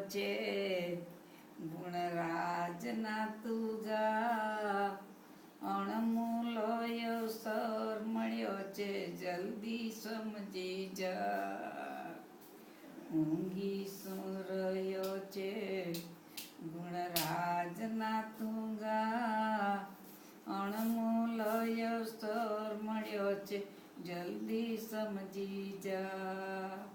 છે ગુણરાજના તુગા અણમૂલ્ય સર મળ્યો છે જલ્દી સમજી જા ઊંઘી શું રહ્યો છે ગુણરાજના તુગા અણમૂલ્ય સર મળ્યો છે જલ્દી સમજી જા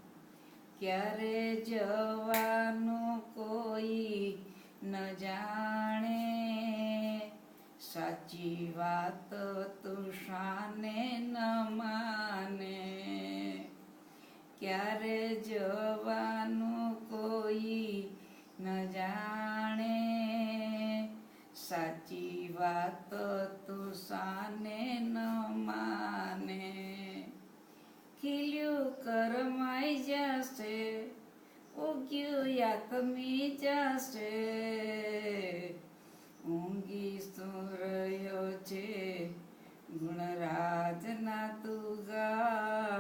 ક્યારે જવાનું કોઈ ન જાણે સાચી વાત તું શાને ન માને ક્યારે જવાનું કોઈ ન જાણે સાચી વાત તું શાને ન માને ખીલ્યું કરમાઈ જશે ઉગ્યું યાતમી જશે ઊંઘી શું રહ્યો છે ગુણરાજના તુગા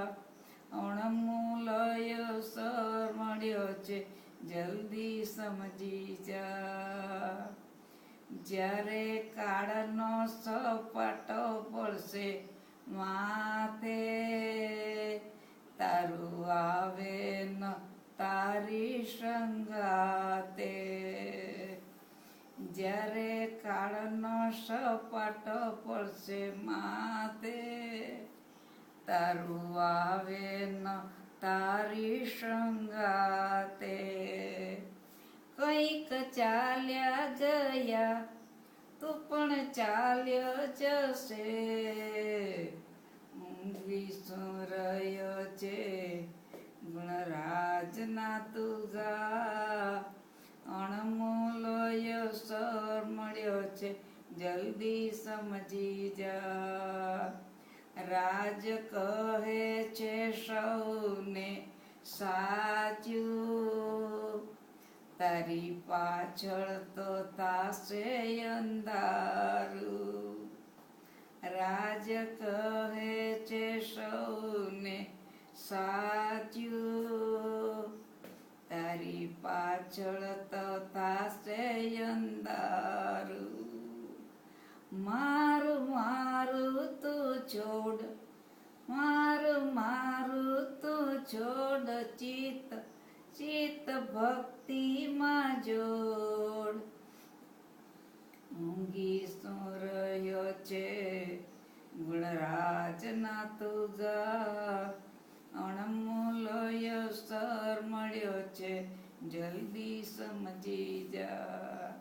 અણમૂલ્ય સર મળ્યો છે જલ્દી સમજી જા જ્યારે કાળનો સપાટો પડશે માથે તારું આવે ન તારી સંગાતે જ્યારે કાળનો સપાટો પડશે માથે તારું આવે ન તારી સંગાતે કંઈક ચાલ્યા ગયા તું પણ ચાલ્યો જશે ઊંઘી શું રહ્યો છે ગુણરાજના તુગા અણમૂલ્ય સર મળ્યો છે જલ્દી સમજી જા રાજ કહે છે સૌને સાચું તારી પાછળ તો થાશે અંધારું રાજ કહે છે સૌને સાચું તારી પાછળ તો થાશે અંધારું મારું મારું તું છોડ મારું મારું તું છોડ ચિત્ત ચિત્ત ભક્તિમાં જોડ ઊંઘી શું રહ્યો છે ગુણરાજના તુગા અણમૂલ્ય સર મળ્યો છે જલ્દી સમજી જા